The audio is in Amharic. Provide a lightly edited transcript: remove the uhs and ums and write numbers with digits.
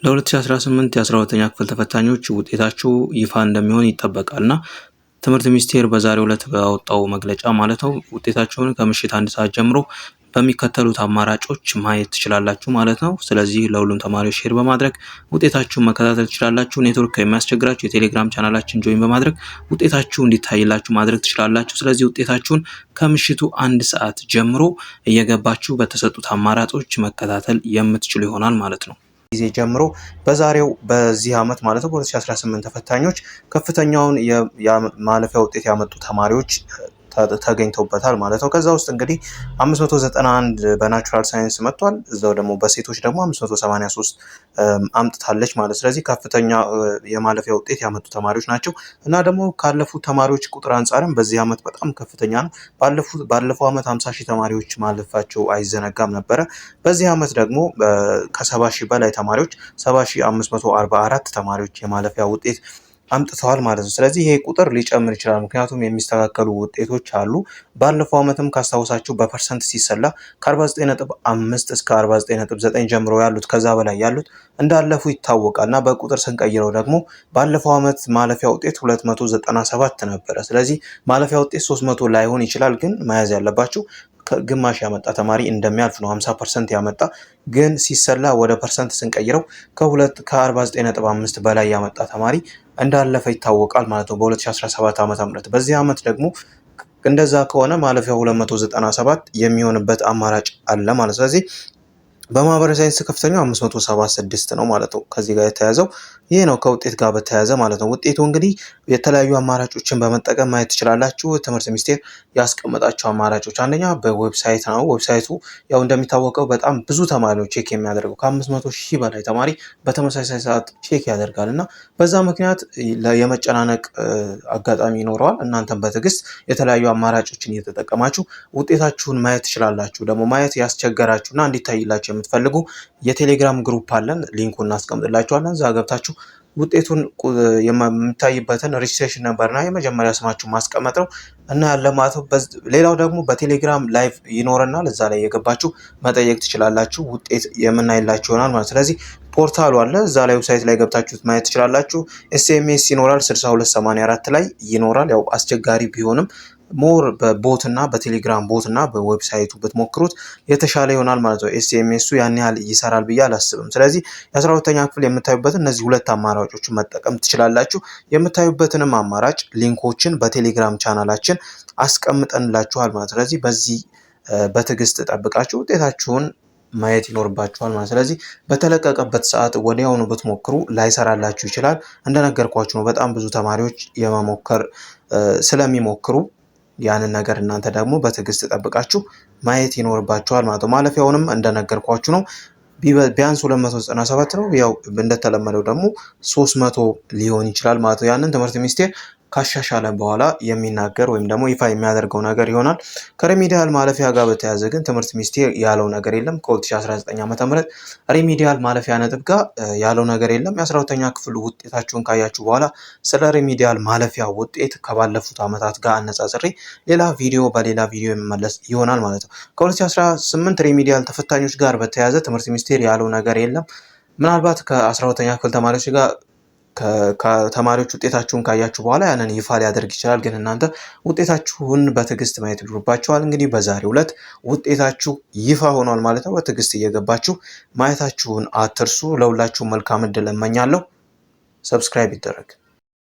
ለ2018 የ12ኛ ክፍል ተፈታኞች ውጤታቸው ይፋ እንደሚሆን ይጠበቃልና ትምህርት ሚኒስቴር በዛሬው ዕለት ባወጣው መግለጫ ማለት ነው ውጤታቸውን ከምሽት 1 ሰዓት ጀምሮ በሚከተሉት አማራጮች ማየት ትችላላችሁ ማለት ነው። ስለዚህ ለሁሉም ተማሪዎች ሼር በማድረግ ውጤታችሁን መከታተል ትችላላችሁ። ኔትወርክ የሚያስቸግራችሁ የቴሌግራም ቻናላችን ጆይን በማድረግ ውጤታችሁ እንዲታይላችሁ ማድረግ ትችላላችሁ። ስለዚህ ውጤታችሁን ከምሽቱ 1 ሰዓት ጀምሮ እየገባችሁ በተሰጡት አማራጮች መከታተል የምትችሉ ይሆናል ማለት ነው። ጊዜ ጀምሮ በዚህ ዓመት ማለት ነው በ2018 ተፈታኞች ከፍተኛውን የማለፊያ ውጤት ያመጡ ተማሪዎች ተገኝተውበታል ማለት ነው። ከዛ ውስጥ እንግዲህ 591 በናቹራል ሳይንስ መጥቷል። እዛው ደግሞ በሴቶች ደግሞ 583 አምጥታለች ማለት። ስለዚህ ከፍተኛ የማለፊያ ውጤት ያመጡ ተማሪዎች ናቸው እና ደግሞ ካለፉት ተማሪዎች ቁጥር አንጻርም በዚህ ዓመት በጣም ከፍተኛ ነው። ባለፈው ዓመት 50,000 ተማሪዎች ማለፋቸው አይዘነጋም ነበረ። በዚህ ዓመት ደግሞ ከ70,000 በላይ ተማሪዎች 70,544 ተማሪዎች የማለፊያ ውጤት አምጥተዋል ማለት ነው። ስለዚህ ይሄ ቁጥር ሊጨምር ይችላል፣ ምክንያቱም የሚስተካከሉ ውጤቶች አሉ። ባለፈው ዓመትም ካስታውሳችሁ በፐርሰንት ሲሰላ ከ49.5 እስከ 49.9 ጀምሮ ያሉት ከዛ በላይ ያሉት እንዳለፉ ይታወቃል እና በቁጥር ስንቀይረው ደግሞ ባለፈው ዓመት ማለፊያ ውጤት 297 ነበረ። ስለዚህ ማለፊያ ውጤት 300 ላይሆን ይችላል፣ ግን መያዝ ያለባችሁ ግማሽ ያመጣ ተማሪ እንደሚያልፍ ነው። 50% ያመጣ ግን ሲሰላ ወደ ፐርሰንት ስንቀይረው ከ49.5 በላይ ያመጣ ተማሪ እንዳለፈ ይታወቃል ማለት ነው በ2017 ዓ.ም። በዚህ ዓመት ደግሞ እንደዛ ከሆነ ማለፊያው 297 የሚሆንበት አማራጭ አለ ማለት ነው። ስለዚህ በማህበራዊ ሳይንስ ከፍተኛው 576 ነው ማለት ነው። ከዚህ ጋር የተያዘው ይሄ ነው ከውጤት ጋር በተያያዘ ማለት ነው። ውጤቱ እንግዲህ የተለያዩ አማራጮችን በመጠቀም ማየት ትችላላችሁ። ትምህርት ሚኒስቴር ያስቀመጣቸው አማራጮች አንደኛ በዌብሳይት ነው። ዌብሳይቱ ያው እንደሚታወቀው በጣም ብዙ ተማሪዎች ቼክ የሚያደርገው ከ500,000 በላይ ተማሪ በተመሳሳይ ሰዓት ቼክ ያደርጋል እና በዛ ምክንያት የመጨናነቅ አጋጣሚ ይኖረዋል። እናንተም በትዕግስት የተለያዩ አማራጮችን እየተጠቀማችሁ ውጤታችሁን ማየት ትችላላችሁ። ደግሞ ማየት ያስቸገራችሁና እንዲታይላችሁ የምትፈልጉ የቴሌግራም ግሩፕ አለን፣ ሊንኩን እናስቀምጥላችኋለን። እዛ ገብታችሁ ውጤቱን የምታይበትን ሬጅስትሬሽን ነምበርና የመጀመሪያ ስማችሁ ማስቀመጥ ነው እና ያለ ማለት ነው። ሌላው ደግሞ በቴሌግራም ላይቭ ይኖረናል፣ እዛ ላይ የገባችሁ መጠየቅ ትችላላችሁ። ውጤት የምናይላችሁ ይሆናል ማለት። ስለዚህ ፖርታሉ አለ፣ እዛ ላይ ዌብሳይት ላይ ገብታችሁ ማየት ትችላላችሁ። ኤስኤምኤስ ይኖራል 6284 ላይ ይኖራል። ያው አስቸጋሪ ቢሆንም ሞር በቦትና በቴሌግራም ቦትና በዌብሳይቱ ብትሞክሩት የተሻለ ይሆናል ማለት ነው። ኤስኤምኤሱ ያን ያህል ይሰራል ብዬ አላስብም። ስለዚህ የ12ኛ ክፍል የምታዩበትን እነዚህ ሁለት አማራጮችን መጠቀም ትችላላችሁ። የምታዩበትንም አማራጭ ሊንኮችን በቴሌግራም ቻናላችን አስቀምጠንላችኋል ማለት ነው። ስለዚህ በዚህ በትዕግስት ጠብቃችሁ ውጤታችሁን ማየት ይኖርባችኋል ማለት። ስለዚህ በተለቀቀበት ሰዓት ወዲያውኑ ብትሞክሩ ላይሰራላችሁ ይችላል። እንደነገርኳችሁ ነው በጣም ብዙ ተማሪዎች የመሞከር ስለሚሞክሩ ያንን ነገር እናንተ ደግሞ በትዕግስት ጠብቃችሁ ማየት ይኖርባችኋል ማለት ነው። ማለፊያውንም እንደነገርኳችሁ ነው ቢያንስ 297 ነው። ያው እንደተለመደው ደግሞ 300 ሊሆን ይችላል ማለት ነው። ያንን ትምህርት ሚኒስቴር ካሻሻለ በኋላ የሚናገር ወይም ደግሞ ይፋ የሚያደርገው ነገር ይሆናል። ከሪሚዲያል ማለፊያ ጋር በተያያዘ ግን ትምህርት ሚኒስቴር ያለው ነገር የለም። ከ2019 ዓ.ም ሪሚዲያል ማለፊያ ነጥብ ጋር ያለው ነገር የለም። የ12ኛ ክፍል ውጤታችሁን ካያችሁ በኋላ ስለ ሪሚዲያል ማለፊያ ውጤት ከባለፉት ዓመታት ጋር አነጻጽሬ በሌላ ቪዲዮ የሚመለስ ይሆናል ማለት ነው። ከ2018 ሪሚዲያል ተፈታኞች ጋር በተያያዘ ትምህርት ሚኒስቴር ያለው ነገር የለም። ምናልባት ከ12ኛ ክፍል ተማሪዎች ጋር ከተማሪዎች ውጤታችሁን ካያችሁ በኋላ ያንን ይፋ ሊያደርግ ይችላል። ግን እናንተ ውጤታችሁን በትዕግስት ማየት ይኖርባችኋል። እንግዲህ በዛሬው ዕለት ውጤታችሁ ይፋ ሆኗል ማለት ነው። በትዕግስት እየገባችሁ ማየታችሁን አትርሱ። ለሁላችሁም መልካም ዕድል እመኛለሁ። ሰብስክራይብ ይደረግ።